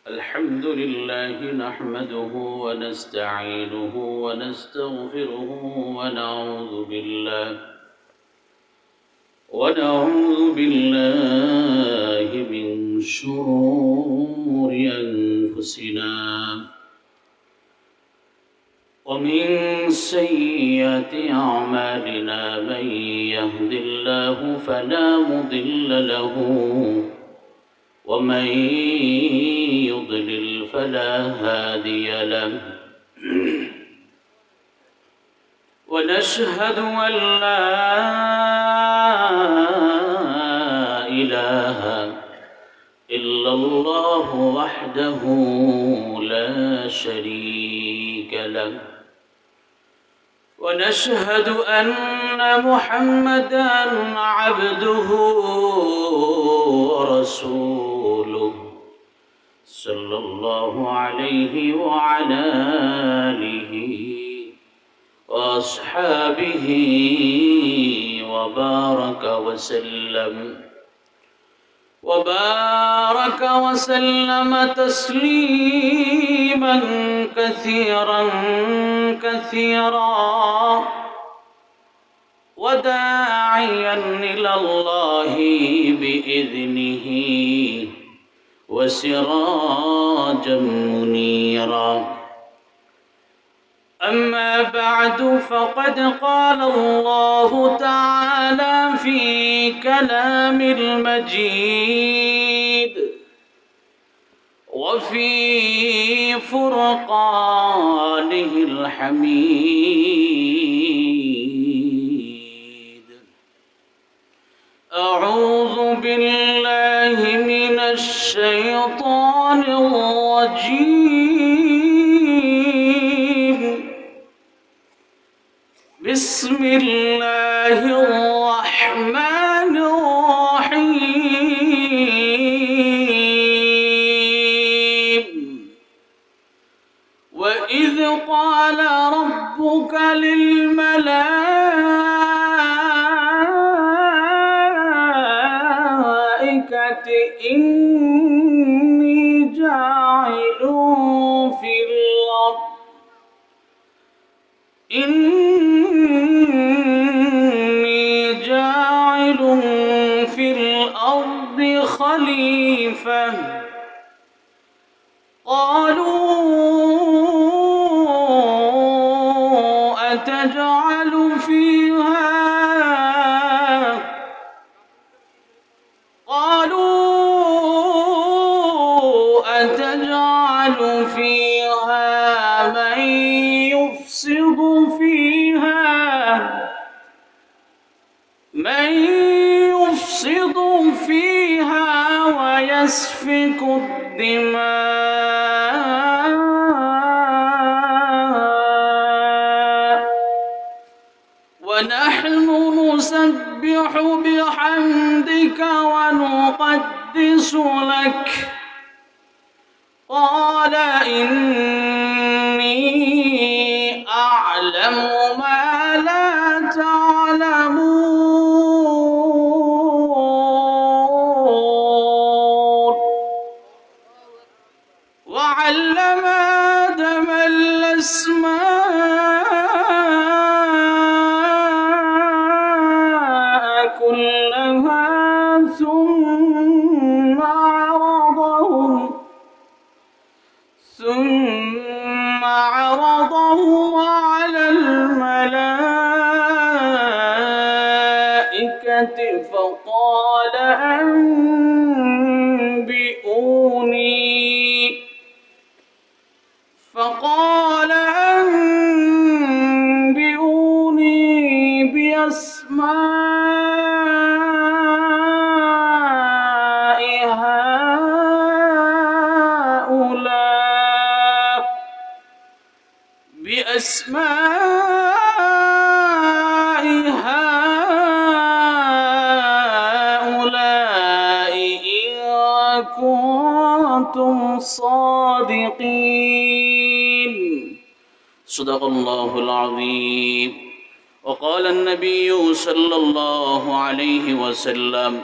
الحمد لله نحمده ونستعينه ونستغفره ونعوذ بالله من شرور أنفسنا ومن سيئات أعمالنا من يهد الله فلا مضل له ومن يضلل فلا هادي له ونشهد أن لا إله إلا الله وحده لا شريك له ونشهد أن محمدًا عبده ورسوله صلى الله عليه وعلى آله وأصحابه وبارك وسلم تسليما كثيرا وداعيا إلى الله بإذنه وسراجا منيرا أما بعد فقد قال الله تعالى في كلام المجيد وفي فرقانه الحميد أعوذ بالله من الشيطان الرجيم بسم الله الرحمن الرحيم وإذ قال ربك للملائكة إني جاعل في الأرض خليفة قالوا أتجعل فيها من يفسد فيها ويسفك الدماء ونحن نسبح بحمدك ونقدس لك قال إني أعلم ما لا تعلمون وعلم آدم الأسماء كلها ثم عرضهم على الملائكة فقال أنبئوني بأسماء هؤلاء إن كنتم صادقين صدق الله العظيم وقال النبي صلى الله عليه وسلم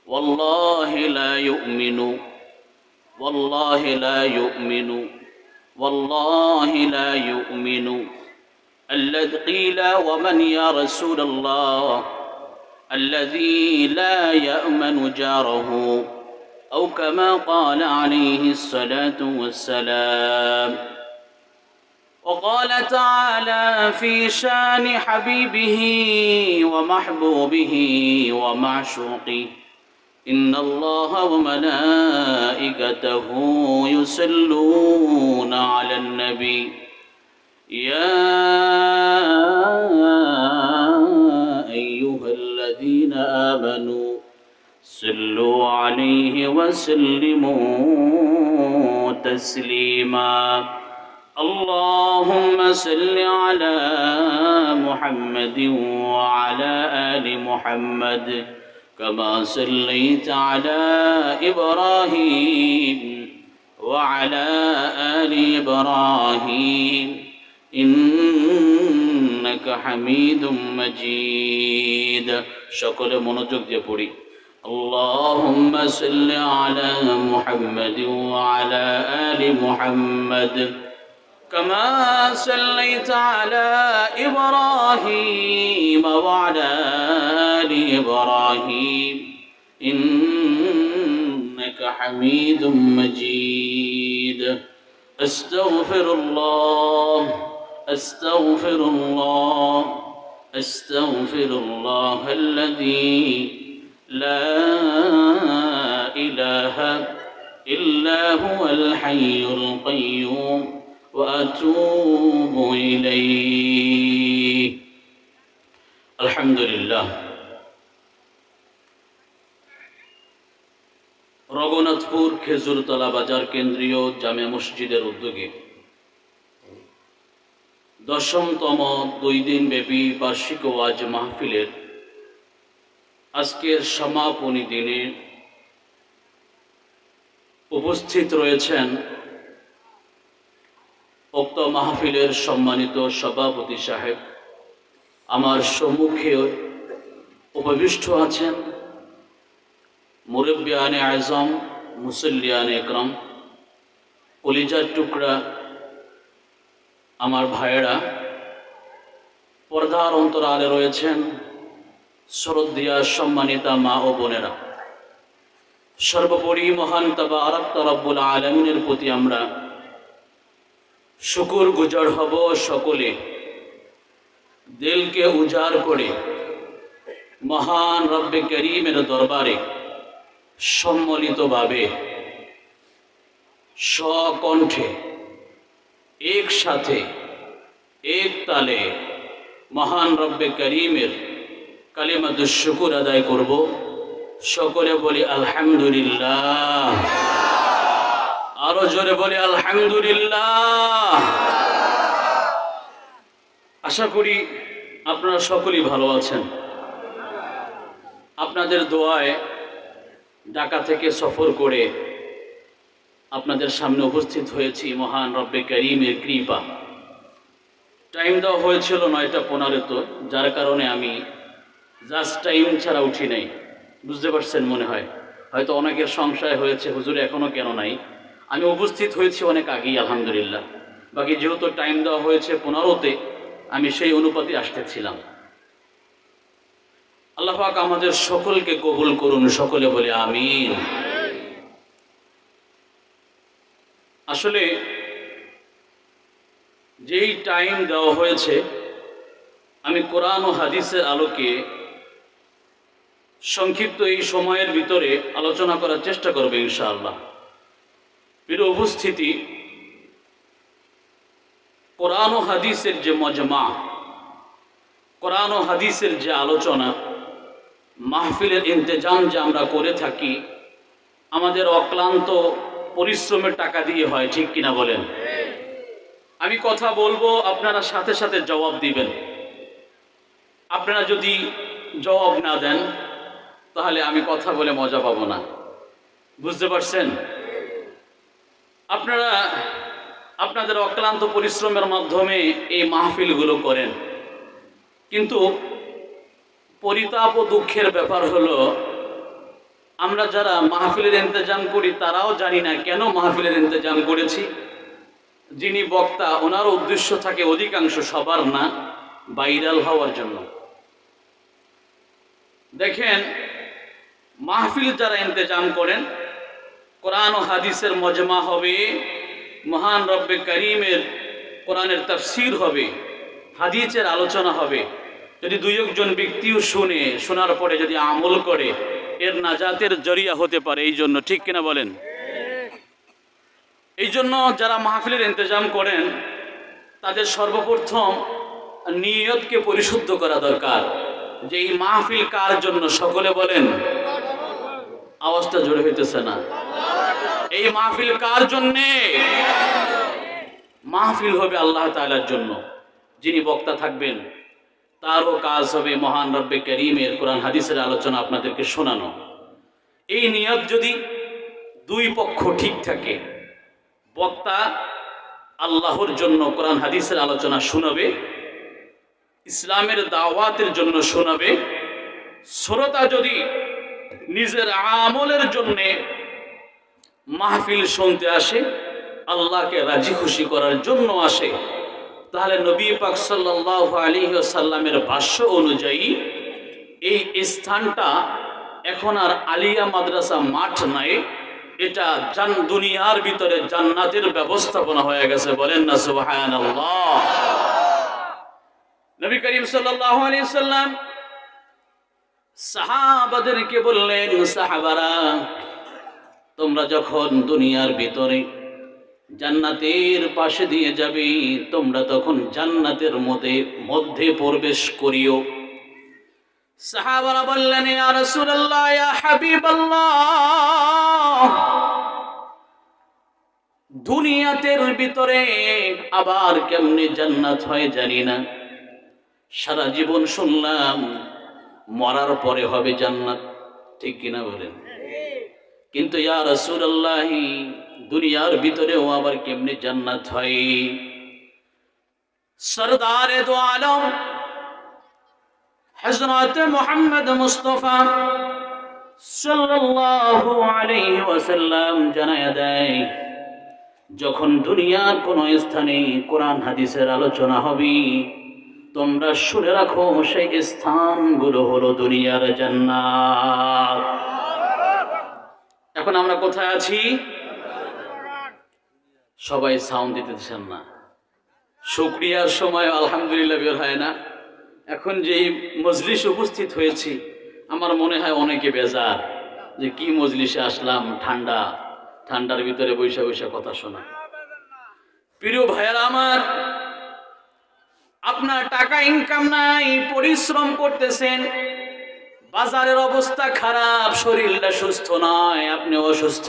والله لا يؤمن والله لا يؤمن والله لا يؤمن الذي قيل ومن يا رسول الله الذي لا يأمن جاره أو كما قال عليه الصلاة والسلام وقال تعالى في شان حبيبه ومحبوبه ومعشوقه إن الله وملائكته يصلون على النبي يا أيها الذين آمنوا صلوا عليه وسلموا تسليما اللهم صل على محمد وعلى آل محمد كما صليت على إبراهيم وعلى آل إبراهيم إنك حميد مجيد شكر منوجك দিয়ে পড়ি اللهم صل على محمد وعلى آل محمد كما صليت على إبراهيم وعلى آل إبراهيم إنك حميد مجيد أستغفر الله أستغفر الله أستغفر الله الذي لا إله إلا هو الحي القيوم وأتوب إليه الحمد لله রঘুনাথপুর খেজুরতলা বাজার কেন্দ্রীয় জামে মসজিদের উদ্যোগে 10তম 2 দিন ব্যাপী বার্ষিক ওয়াজ মাহফিলের আজকের সমাপনী দিনে উপস্থিত রয়েছেন উক্ত মাহফিলের সম্মানিত সভাপতি সাহেব, আমার সম্মুখে উপবিষ্ট আছেন মুরব্বিয়ানে আজম, মুসল্লিয়ানে একরাম, কলিজার টুকরা আমার ভাইয়েরা, পর্দার অন্তরালে রয়েছেন শ্রদ্ধেয়া সম্মানিতা মা ও বোনেরা। সর্বোপরি মহান তাবারক রব্বুল আলামিনের প্রতি আমরা শুকর গুজার হব সকলে, দিলকে উজাড় করে মহান রব্বে করিমের দরবারে সম্মিলিতভাবে সকণ্ঠে একসাথে এক তালে মহান রব্বে করিমের কালিমাতুশ শুকর আদায় করব। সকলে বলি আলহামদুলিল্লাহ, আরো জোরে বলি আলহামদুলিল্লাহ। আশা করি আপনারা সকলেই ভালো আছেন। আপনাদের দোয়ায় ঢাকা থেকে সফর করে আপনাদের সামনে উপস্থিত হয়েছি মহান রব্বে করিমের কৃপা। টাইম দেওয়া হয়েছিল 9:15, যার কারণে আমি জাস্ট টাইম ছাড়া উঠি নাই। বুঝতে পারছেন মনে হয়, হয়তো অনেকের সংশয় হয়েছে হুজুর এখনও কেন নাই। আমি উপস্থিত হয়েছি অনেক আগেই আলহামদুলিল্লাহ। বাকি যেহেতু টাইম দেওয়া হয়েছে 15তে, আমি সেই অনুপাতে আসতেছিলাম। আল্লাহ পাক আমাদের সকলকে কবুল করুন, সকলে বলে আমিন। আসলে যেই টাইম দেওয়া হয়েছে, আমি কোরআন ও হাদিসের আলোকে সংক্ষিপ্ত এই সময়ের ভিতরে আলোচনা করার চেষ্টা করবে ইনশাআল্লাহ। প্রিয় উপস্থিতি, কোরআন ও হাদিসের যে মজমা, কোরআন ও হাদিসের যে আলোচনা, মাহফিলের ইন্তজাম যে আমরা করে থাকি, আমাদের অক্লান্ত পরিশ্রমের টাকা দিয়ে হয়, ঠিক কিনা বলেন? আমি কথা বলবো, আপনারা সাথে সাথে জবাব দিবেন। আপনারা যদি জবাব না দেন তাহলে আমি কথা বলে মজা পাবো না। বুঝতে পারছেন? আপনারা আপনাদের অক্লান্ত পরিশ্রমের মাধ্যমে এই মাহফিলগুলো করেন, কিন্তু পরিতাপ ও দুঃখের ব্যাপার হলো আমরা যারা মাহফিলের ইন্তজাম করি তারাও জানি না কেন মাহফিলের ইন্তজাম করেছি। যিনি বক্তা ওনার উদ্দেশ্য থাকে অধিকাংশ, সবার না, ভাইরাল হওয়ার জন্য। দেখেন, মাহফিল যারা ইন্তজাম করেন, কোরআন ও হাদিসের মজমা হবে, মহান রব্বে করিমের কোরআনের তাফসীর হবে, হাদিসের আলোচনা হবে। যদি দুই একজন ব্যক্তিও শোনার পরে যদি আমল করে, এর নাজাতের জরিয়া হতে পারে। এই জন্য, ঠিক কিনা বলেন? এই জন্য যারা মাহফিলের ইন্তজাম করেন তাদের সর্বপ্রথম নিয়তকে পরিশুদ্ধ করা দরকার, যে এই মাহফিল কার জন্য। সকলে বলেন, আওয়াজটা জোরে হইতেছে না। এই মাহফিল কার জন্যে? মাহফিল হবে আল্লাহ তাআলার জন্য। যিনি বক্তা থাকবেন তারও কাজ হবে মহান রব্বে করিমের কোরআন হাদিসের আলোচনা আপনাদেরকে শোনানো। এই নিয়ত যদি দুই পক্ষ ঠিক থাকে, বক্তা আল্লাহর জন্য কোরআন হাদিসের আলোচনা শোনাবে, ইসলামের দাওয়াতের জন্য শোনাবে, শ্রোতা যদি নিজের আমলের জন্য মাহফিল শুনতে আসে, আল্লাহকে রাজি খুশি করার জন্য আসে, তাহলে নবী পাক সাল্লাল্লাহু আলাইহি ওয়াসাল্লামের ভাষ্য অনুযায়ী এই স্থানটা এখন আর আলিয়া মাদ্রাসা মাঠ নাই, এটা দুনিয়ার ভিতরে জান্নাতের ব্যবস্থাপনা হয়ে গেছে। বলেন না সুবহানাল্লাহ। নবী করিম সাল্লাল্লাহু আলাইহি ওয়াসাল্লাম সাহাবাদেরকে বললেন, সাহাবারা, তোমরা যখন দুনিয়ার ভিতরে জান্নাতের পাশে দিয়ে যাবে, তোমরা তখন জান্নাতের মধ্যে প্রবেশ করিও। সাহাবারা বললেন, ইয়া রাসূলুল্লাহ, ইয়া হাবিবাল্লাহ, দুনিয়াতের ভিতরে আবার কেমনে জান্নাত হয় জানি না। সারা জীবন শুনলাম মরার পরে হবে জান্নাত, ঠিক কিনা বলেন? কিন্তু ইয়া রাসূলুল্লাহ, দুনিয়ার ভিতরেও আবার কেমনে জান্নাত হয়? সরদারে দো আলম হযরত মুহাম্মদ মুস্তাফা সাল্লাল্লাহু আলাইহি ওয়াসাল্লাম জানায়া দেয়, যখন দুনিয়ার কোন স্থানে কোরআন হাদিসের আলোচনা হবে, তোমরা শুনে রাখো সেই স্থানগুলো হলো দুনিয়ার জান্নাত। এখন আমরা কোথায় আছি? সবাই সাউন্ড দিতেছেন না। শুকরিয়ার সময় আলহামদুলিল্লাহ বের হয় না। এখন যেই মজলিস উপস্থিত হয়েছি, আমার মনে হয় অনেকে বেজার যে কি মজলিসে আসলাম, ঠান্ডার ভিতরে বৈশা বৈশা কথা শোনা। প্রিয় ভাইয়েরা আমার, আপনার টাকা ইনকাম নাই, পরিশ্রম করতেছেন, বাজারের অবস্থা খারাপ, শরীরটা সুস্থ নয়, আপনি অসুস্থ,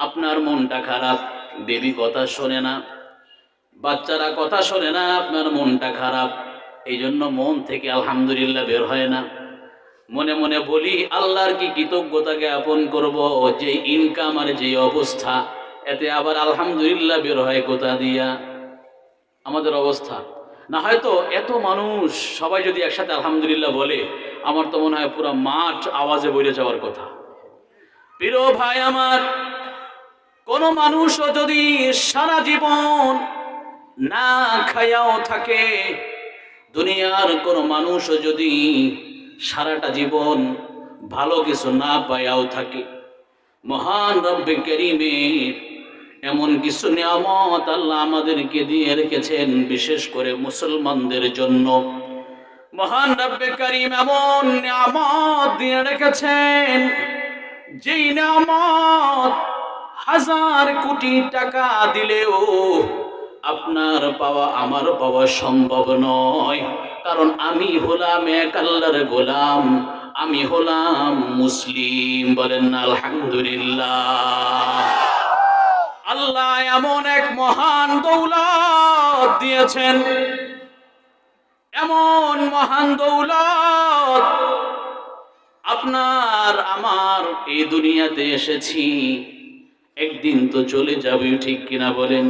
আপনার মনটা খারাপ, বেবি কথা শোনে না, বাচ্চারা কথা শোনে না, আপনার মনটা খারাপ, এই জন্য মন থেকে আলহামদুলিল্লাহ বের হয় না। মনে মনে বলি, আল্লাহর কি কৃতজ্ঞতা জ্ঞাপন করব যে ইনকাম আর যে অবস্থা, এতে আবার আলহামদুলিল্লাহ বের হয় কোথা দিয়া? আমাদের অবস্থা না, হয়তো এত মানুষ সবাই যদি একসাথে আলহামদুলিল্লাহ বলে, আমার তো মনে হয় পুরো মাঠ আওয়াজে বইরে যাওয়ার কথা। প্রিয় ভাই আমার, কোন মানুষও যদি সারা জীবন না খায়াও থাকে, দুনিয়ার কোন মানুষও যদি সারাটা জীবন ভালো কিছু না পায়াও থাকে, মহান রব্বে করিমের এমন কিছু নিয়ামত আল্লাহ আমাদেরকে দিয়ে রেখেছেন, বিশেষ করে মুসলমানদের জন্য। মহান রব্বে করিম এমন নিয়ামত দিয়ে রেখেছেন, যেই নিয়ামত 1000 কোটি টাকা দিলেও আপনার পাওয়া আমার পাওয়া সম্ভব নয়। কারণ আমি হলাম এক আল্লাহর গোলাম, আমি হলাম মুসলিম। বলেন না আলহামদুলিল্লাহ। আল্লাহ এমন এক মহান দৌলত দিয়েছেন, এমন মহান দৌলত। আপনার আমার এই দুনিয়াতে এসেছি, একদিন তো চলে যাবে, ঠিক কিনা বলেন?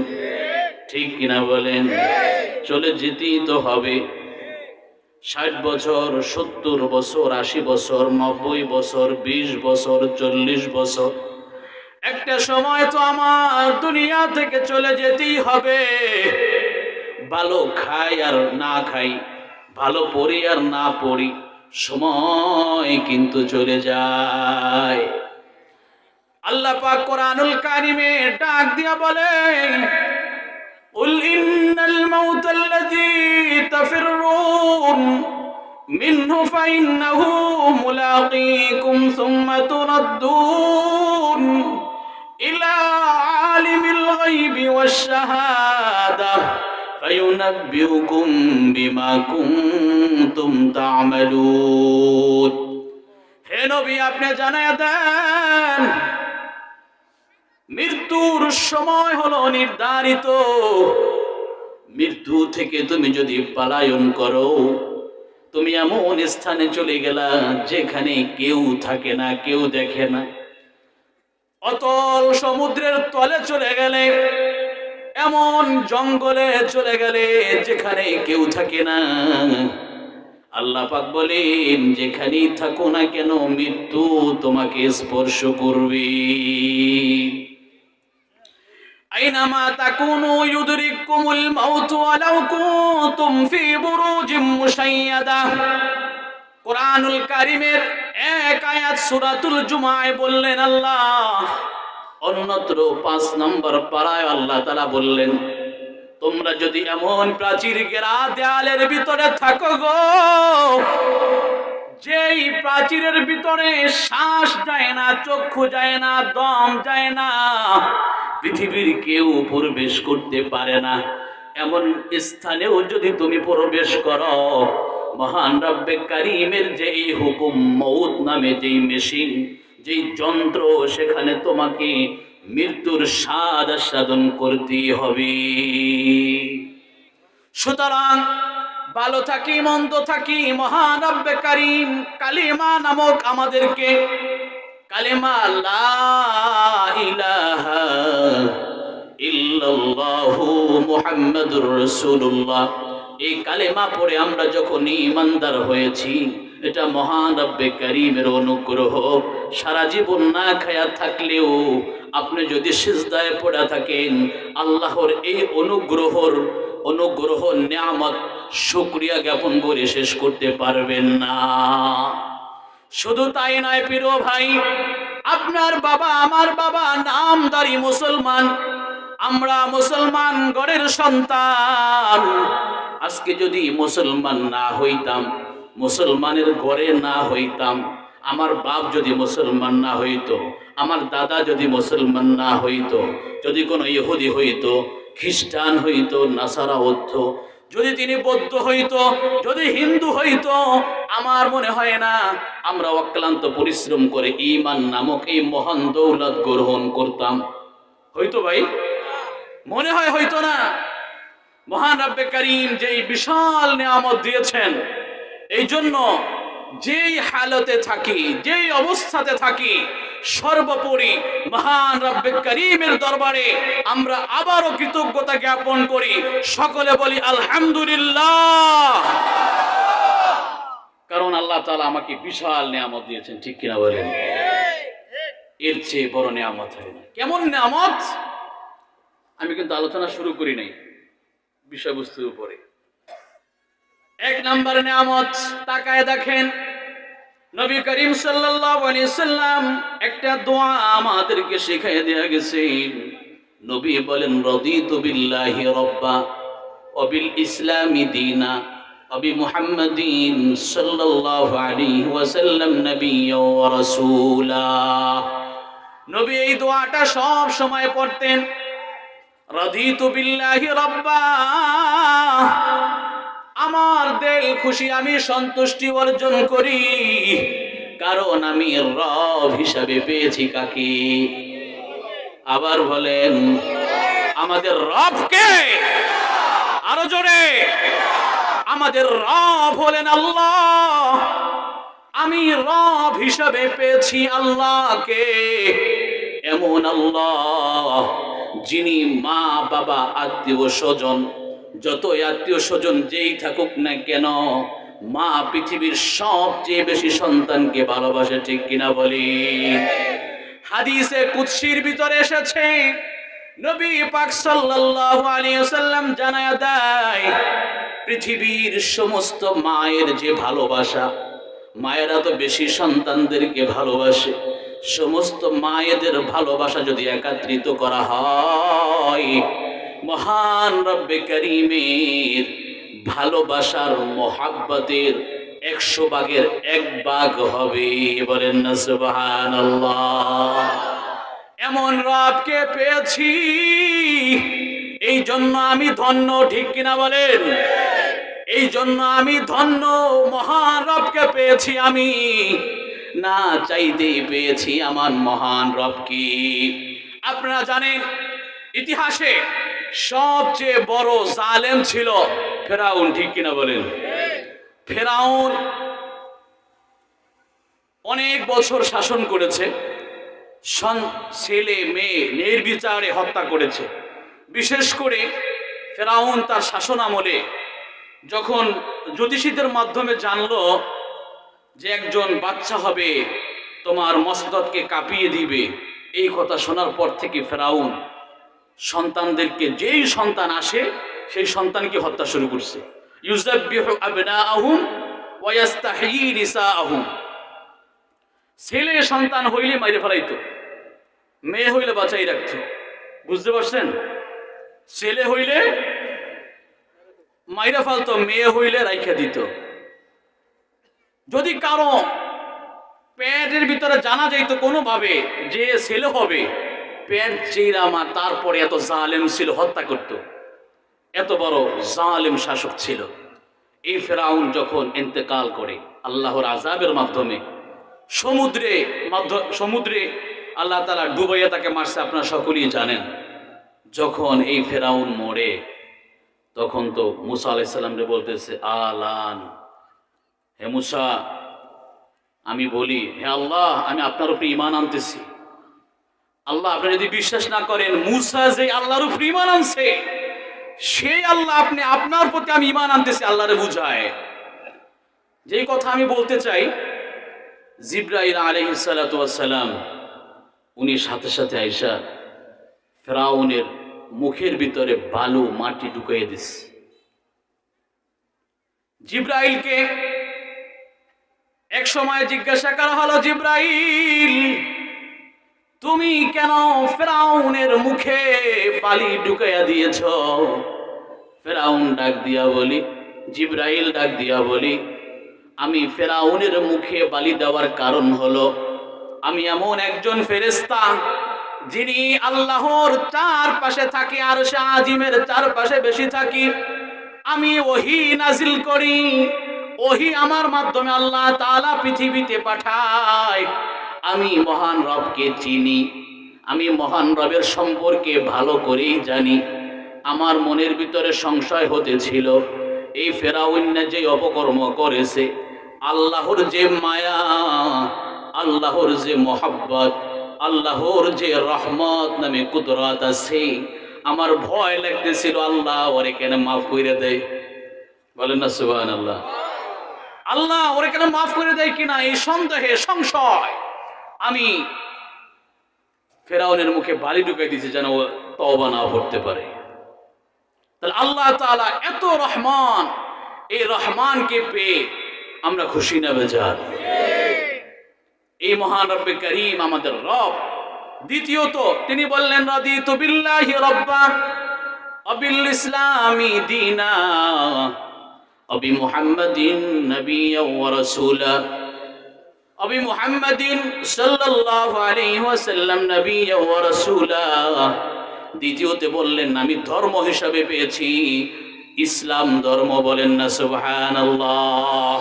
ঠিক কিনা বলেন? চলে যেতেই তো হবে। 60 বছর, 70 বছর, 80 বছর, 90 বছর, 20 বছর, 40 বছর। একটা সময় তো আমার দুনিয়া থেকে চলে যেতেই হবে। ভালো খাই আর না খাই, ভালো পড়ি আর না পড়ি, সময় কিন্তু চলে যায়। আল্লাহ পাক কোরআনুল কারিমে ডাক দিয়া বলে, কুল ইন্নাল মাউতাল্লাযী তাফিররুন মিনহু ফাইন্নাহু মুলাকীকুম সুম্মা তুরাদ্দুন ইলা আলিমিল গায়বি ওয়াশ শাহাদাহ ফায়ুনাব্বিউকুম বিমা কুনতুম তা'মালুন। হে নবী, আপনি জানায়া দেন, মৃত্যুর সময় হলো নির্ধারিত। মৃত্যু থেকে তুমি যদি পলায়ন করো, তুমি এমন স্থানে চলে গেলা যেখানে কেউ থাকে না, কেউ দেখে না। অতল সমুদ্রের তলে চলে গেলে, এমন জঙ্গলে চলে গেলে যেখানে কেউ থাকে না। আল্লাহ পাক বলেন, যেখানেই থাকো না কেন মৃত্যু তোমাকে স্পর্শ করবে। আইনামা তাকুনু ইউদরিকুমুল মাউত ওয়ালাউ কুনতুম ফি বুরুজিম মুশাইয়াদা। কোরআনুল কারীমের এক আয়াত সূরাতুল জুমায় বললেন আল্লাহ, অন্যত্র 5 নম্বর পারায় আল্লাহ তাআলা বললেন, তোমরা যদি এমন প্রাচীর ঘেরা দেয়ালের ভিতরে থাকো গো, যেই প্রাচীরের ভিতরে শ্বাস যায় না, চক্ষু যায় না, দম যায় না, পৃথিবীর কেউ প্রবেশ করতে পারে না, এমন স্থানেও যদি তুমি প্রবেশ করো, মহান রব্বে কারীমের যেই হুকুম, মউত নামে যেই মেশিন, যেই যন্ত্র, সেখানে তোমাকে মৃত্যুর স্বাদ আস্বাদন করতেই হবে। সুতরাং ভালো থাকি মন্দ থাকি, মহান রব্বে কারীম কালিমা নামক আমাদেরকে, কালিমা লা ইলাহা ইল্লাল্লাহু মুহাম্মাদুর রাসূলুল্লাহ, এই কালিমা পড়ে আমরা যখন ঈমানদার হয়েছি, এটা মহান রব্বে কারীমের অনুগ্রহ। সারা জীবন না খায়া থাকলেও আপনি যদি সিজদায় পড়ে থাকেন, আল্লাহর এই অনুগ্রহ নিয়ামত শুকরিয়া জ্ঞাপন করে শেষ করতে পারবেন না। শুধু তাই নয় প্রিয় ভাই, আপনার বাবা আমার বাবা নামধারী মুসলমান, আমরা মুসলমান ঘরের সন্তান। আজকে যদি মুসলমান না হইতাম, মুসলমানের ঘরে না হইতাম, আমার বাপ যদি মুসলমান না হইতো, আমার দাদা যদি মুসলমান না হইতো, যদি কোনো ইহুদি হইতো, খ্রিস্টান হইতো, নাসারা হইতো, যদি তিনি বৌদ্ধ হইতো, যদি হিন্দু হইতো, আমার মনে হয় না আমরা অক্লান্ত পরিশ্রম করে ঈমান নামক এই মহান দৌলত গ্রহণ করতাম। হইতো ভাই? মনে হয় হইতো না। মহান রব্বে কারীম যেই বিশাল নিয়ামত দিয়েছেন, এই জন্য যেই হালতে থাকি, যেই অবস্থাতে থাকি, সর্বোপরি মহান রব্বে কারীমের দরবারে আমরা আবারও কৃতজ্ঞতা জ্ঞাপন করি। সকলে বলি আলহামদুলিল্লাহ। কারণ আল্লাহ তাআলা আমাকে বিশাল নিয়ামত দিয়েছেন, ঠিক কিনা বলেন? এর চেয়ে বড় নিয়ামত হয় না। কেমন নিয়ামত? আমি কিন্তু আলোচনা শুরু করি নাই বিষয়বস্তুর উপরে। 1 নম্বর নিয়ামত, তাকায় দেখেন, নবী করিম সাল্লাল্লাহু আলাইহি সাল্লাম একটা দোয়া আমাদেরকে শিখিয়ে দেয়া গেছে। নবী বলেন, রাদিতু বিল্লাহি রাব্বা ওয়া বিল ইসলামি দীনা ওয়া বি মুহাম্মাদিন সাল্লাল্লাহু আলাইহি ওয়াসাল্লাম নাবিয়্যা ওয়া রাসূলা। নবী এই দোয়াটা সব সময় পড়তেন। রাদিতু বিল্লাহি রাব্বা, আমার দিল খুশি, আমি সন্তুষ্টি অর্জন করি, কারণ আমি রব হিসাবে পেয়েছি কাকে? আবার বলেন, আমাদের রবকে। আরো জোরে, আমাদের রব হলেন আল্লাহ। আমি রব হিসাবে পেয়েছি আল্লাহকে, এমন আল্লাহ যিনি মা বাবা আত্মীয় স্বজন, যত আত্মীয় স্বজন যেই থাকুক না কেন, মা পৃথিবীর সবচেয়ে বেশি সন্তানকে ভালোবাসে, ঠিক কিনা বলি? হাদিসে কুদসির ভিতরে এসেছে, নবী পাক সাল্লাল্লাহু আলাইহি ওয়াসাল্লাম জানায়া দেয়, পৃথিবীর সমস্ত মায়ের যে ভালোবাসা, মায়েরা তো বেশি সন্তানদেরকে ভালোবাসে, সমস্ত মায়েদের ভালোবাসা যদি একত্রিত করা হয়, মহান রব্বে কারীমের ভালোবাসার মহাব্বতের 100 ভাগের 1 ভাগ হবে। বলেন না সুবহানাল্লাহ। এমন রবকে পেয়েছি, এই জন্য আমি ধন্য, ঠিক কিনা বলেন? এই জন্য আমি ধন্য, মহান রবকে পেয়েছি আমি, না চাইতেই পেয়েছি আমার মহান রবকে। আপনারা জানেন ইতিহাসে সবচেয়ে বড় জালেম ছিল ফেরাউন, ঠিক কিনা বলেন? ফেরাউন অনেক বছর শাসন করেছে, ছেলে মেয়ে নির্বিচারে হত্যা করেছে। বিশেষ করে ফেরাউন তার শাসন আমলে যখন জ্যোতিষীদের মাধ্যমে জানলো যে একজন বাচ্চা হবে, তোমার মসনদকে কাঁপিয়ে দিবে, এই কথা শোনার পর থেকে ফেরাউন সন্তানদেরকে, যেই সন্তান আসে সেই সন্তানকে হত্যা শুরু করছে। ইউযাব্বিহু আবনাআহুম ওয়া ইস্তাহয়ী নিসাআহুম। ছেলে সন্তান হইলে মাইরে ফেলাইতো, মেয়ে হইলে বাঁচাই রাখতো। বুঝতে পারছেন? ছেলে হইলে মাইরা ফেলতো, মেয়ে হইলে রাইখা দিত। যদি কারো পেটের ভিতরে জানা যাইতো কোনোভাবে যে ছেলে হবে, পেট চিরা মার, তারপরে এত জালেম ছিল, হত্যা করত। এত বড় জালেম শাসক ছিল। এই ফেরাউন যখন ইন্তেকাল করে আল্লাহর আযাবের মাধ্যমে সমুদ্রে আল্লাহ তাআলা ডুবাইয়া তাকে মারছে, আপনারা সকলেই জানেন। যখন এই ফেরাউন মরে, তখন তো মুসা আলাইহিস সালামরে বলতেছে, আলান, হে মুসা, আমি বলি, হে আল্লাহ, আমি আপনার উপরে ঈমান আনতেছি। আল্লাহ, আপনি যদি বিশ্বাস না করেন, মুসা যে আল্লাহর উপরে ঈমান আনছে, সেই আল্লাহ আপনি, আপনার প্রতি আমি ঈমান আনতেছি, আল্লাহরে বুঝায়। যেই কথা আমি বলতে চাই, জিবরাইল আলাইহিস সালাতু ওয়াস সালাম উনি সাথে সাথে আয়েশা ফেরাউনের মুখের ভিতরে বালু মাটি ঢুকিয়ে দিছে। জিবরাইলকে এক সময় জিজ্ঞাসা করা হলো, জিবরাইল, তুমি কেন ফেরাউনের মুখে বালি ঢুকাইয়া দিয়েছ? ফেরাউন ডাক দিয়া বলি, জিবরাইল ডাক দিয়া বলি, আমি ফেরাউনের মুখে বালি দেওয়ার কারণ হলো, আমি এমন একজন ফেরেশতা যিনি আল্লাহর চারপাশে থাকি, আরশে আজিমের চারপাশে বেশি থাকি। আমি ওহী নাজিল করি, ওহী আমার মাধ্যমে আল্লাহ তাআলা পৃথিবীতে পাঠায়। আমি মহান রবকে চিনি, আমি মহান রবের সম্পর্কে ভালো করেই জানি। আমার মনের ভিতরে সংশয় হতেছিল, এই ফেরাউন যে অপকর্ম করেছে, আল্লাহর যে মায়া, আল্লাহর যে মহব্বত, আল্লাহর যে রহমত নামে কুদরত আছে, আমার ভয় লাগতেছিল আল্লাহ ওরে কেন মাফ করে দেয়। বলেন না সুবহানাল্লাহ। আল্লাহ ওরে কেন মাফ করে দেয় কিনা, এই সন্দেহে, সংশয়, আমি ফেরাউনের মুখে বালি ঢুকাই দিয়েছি যেন ও তওবা না করতে পারে। তাহলে আল্লাহ তাআলা এত রহমান, এই রহমানকে পেয়ে আমরা খুশি না বেজার? এই মহান রব্বে কারীম আমাদের রব। দ্বিতীয়ত তিনি বললেন, রাদিতু বিল্লাহি রাব্বা ওয়া বিল ইসলামি দীনা ওয়া বি মুহাম্মাদিন নাবিয়্যান ওয়া রাসূলা ওয়া বি মুহাম্মাদিন সাল্লাল্লাহু আলাইহি ওয়াসাল্লাম নাবিয়্যান ওয়া রাসূলা। দ্বিতীয়তে বললেন, আমি ধর্ম হিসাবে পেয়েছি ইসলাম ধর্ম। বলেন না সুবহানাল্লাহ।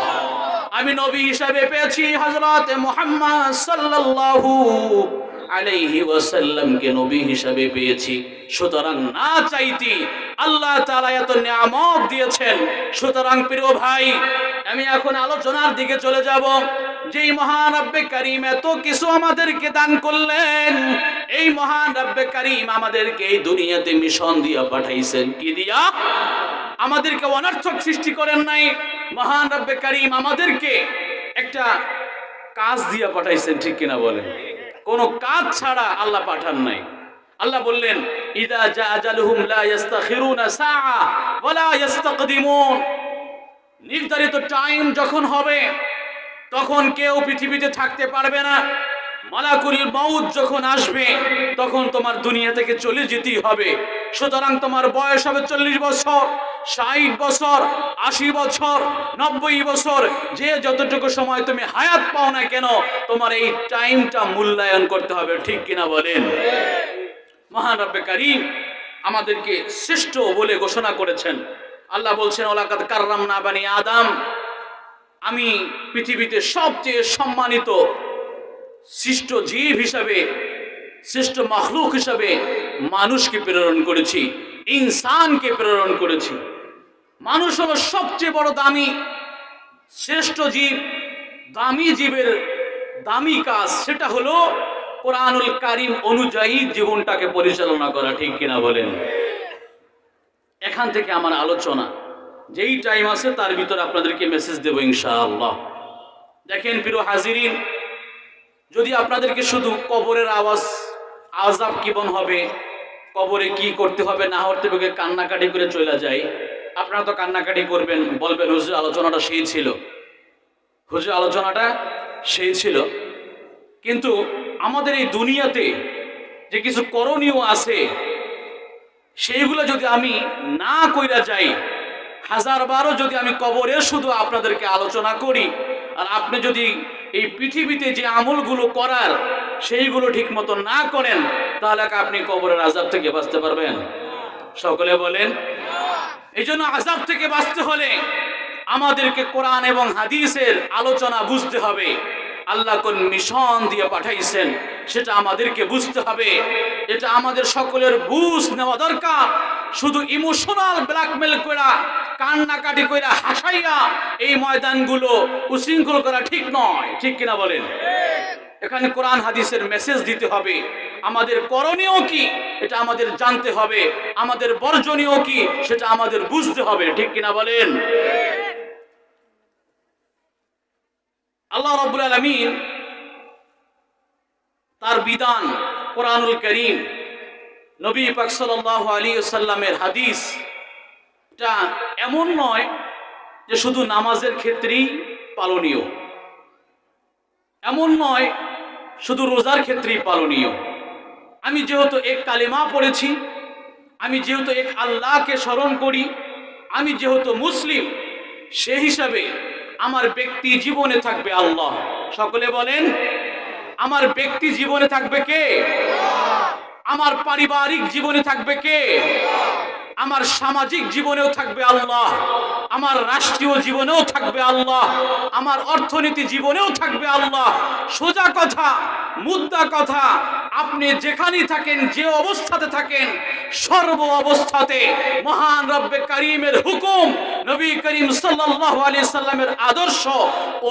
আমি নবী হিসাবে পেয়েছি হযরত মুহাম্মদ সাল্লাল্লাহু আলাইহি ওয়াসাল্লামকে নবী হিসাবে পেয়েছি। সুতরাং না চাইতে আল্লাহ তাআলা এত নিয়ামত দিয়েছেন। সুতরাং প্রিয় ভাই, আমি এখন আলোচনার দিকে চলে যাব। যেই মহান রব্বে কারীম এত কিছু আমাদেরকে দান করলেন, এই মহান রব্বে কারীম আমাদেরকে এই দুনিয়াতে মিশন দিয়া পাঠাইছেন। কি দিয়া? আমাদেরকে অনর্থক সৃষ্টি করেন নাই, মহান রব্বে কারীম আমাদেরকে একটা কাজ দিয়ে পাঠাইছেন, ঠিক কিনা বলেন? কোন কাজ ছাড়া আল্লাহ পাঠান নাই। আল্লাহ বললেন, ইদা জা আজালুহুম লা ইস্তাখিরুনা সাআ ওয়া লা ইস্তাকদিমুন। নির্ধারিত টাইম যখন হবে তখন কেউ পৃথিবীতে থাকতে পারবে না। মালাকুল মউত যখন আসবে তখন তোমার দুনিয়া থেকে চলে যেতেই হবে। সুতরাং তোমার বয়স হবে 40 বছর, 60 বছর, 80 বছর, 90 বছর, যে যতটুকু সময় তুমি হায়াত পাও না কেন, তোমার এই টাইমটা মূল্যায়ন করতে হবে, ঠিক কিনা বলেন? মহান রব্বে কারীম আমাদেরকে শ্রেষ্ঠ বলে ঘোষণা করেছেন। আল্লাহ বলছেন, ওয়ালাকাদ কাররামনা বানি আদম, আমি পৃথিবীতে সবচেয়ে সম্মানিত সৃষ্ট জীব হিসাবে, শ্রেষ্ঠ মাখলুক হিসাবে মানুষকে প্রেরণ করেছি, ইনসানকে প্রেরণ করেছি। মানুষ হলো সবচেয়ে বড় দামি শ্রেষ্ঠ জীব। দামি জীবের দামি কাজ সেটা হলো কোরআনুল কারীম অনুযায়ী জীবনটাকে পরিচালনা করা, ঠিক কিনা বলেন? এখান থেকে আমার আলোচনা, যেই টাইম আছে তার ভিতরে আপনাদেরকে মেসেজ দেব ইনশাআল্লাহ। দেখেন প্রিয় হাজিরিন, যদি আপনাদেরকে শুধু কবরের আযাব কেমন হবে, কবরে কি করতে হবে না করতে হবে কান্নাকাটি করে চলে যায়, আপনারা তো কান্নাকাটি করবেন, বলবেন হুজুর আলোচনাটা সেই ছিল, হুজুর আলোচনাটা সেই ছিল। কিন্তু আমাদের এই দুনিয়াতে যে কিছু করণীয় আছে সেইগুলো যদি আমি না কইরা যাই, হাজারবারও যদি আমি কবরে শুধু আপনাদেরকে আলোচনা করি, আর আপনি যদি এই পৃথিবীতে যে আমলগুলো করার সেইগুলো ঠিক মতো না করেন, তাহলে আপনি কবরের আযাব থেকে বাঁচতে পারবেন? সকলে বলেন। এই জন্য আযাব থেকে বাঁচতে হলে আমাদেরকে কোরআন এবং হাদিসের আলোচনা বুঝতে হবে। আল্লাহ কোন মিশন দিয়ে পাঠাইছেন সেটা আমাদেরকে বুঝতে হবে। এটা আমাদের সকলের বুঝ নেওয়া দরকার। শুধু ইমোশনাল ব্ল্যাকমেল করা, কান্নাকাটি কইরা হাসাইয়া এই ময়দানগুলো উশৃঙ্খল করা ঠিক নয়, ঠিক কিনা বলেন? এখানে কোরআন হাদিসের মেসেজ দিতে হবে। আমাদের করণীয় কি এটা আমাদের জানতে হবে, আমাদের বর্জনীয় কি সেটা আমাদের বুঝতে হবে, ঠিক কিনা বলেন? আল্লাহ রাব্বুল আলামিন তার বিধান কোরআনুল কারীম, নবী পাক সাল্লাল্লাহু আলাইহি ওয়াসাল্লামের হাদিস, এটা এমন নয় যে শুধু নামাজের ক্ষেত্রেই পালনীয়, এমন নয় শুধু রোজার ক্ষেত্রেই পালনীয়। আমি যেহেতু এক কালেমা পড়েছি, আমি যেহেতু এক আল্লাহকে স্মরণ করি, আমি যেহেতু মুসলিম, সেই হিসাবে আমার ব্যক্তি জীবনে থাকবে আল্লাহ। সকলে বলেন, আমার ব্যক্তি জীবনে থাকবে কে? আমার পারিবারিক জীবনে থাকবে কে? আমার সামাজিক জীবনেও থাকবে আল্লাহ, আমার রাষ্ট্রীয় জীবনেও থাকবে আল্লাহ, আমার অর্থনীতি জীবনেও থাকবে আল্লাহ। সোজা কথা, মুদ্রা কথা, আপনি যেখানেই থাকেন, যে অবস্থাতে থাকেন, সর্ব অবস্থাতে মহান রব্বে কারীমের হুকুম, নবী করিম সাল্লাল্লাহু আলাইহি সাল্লামের আদর্শ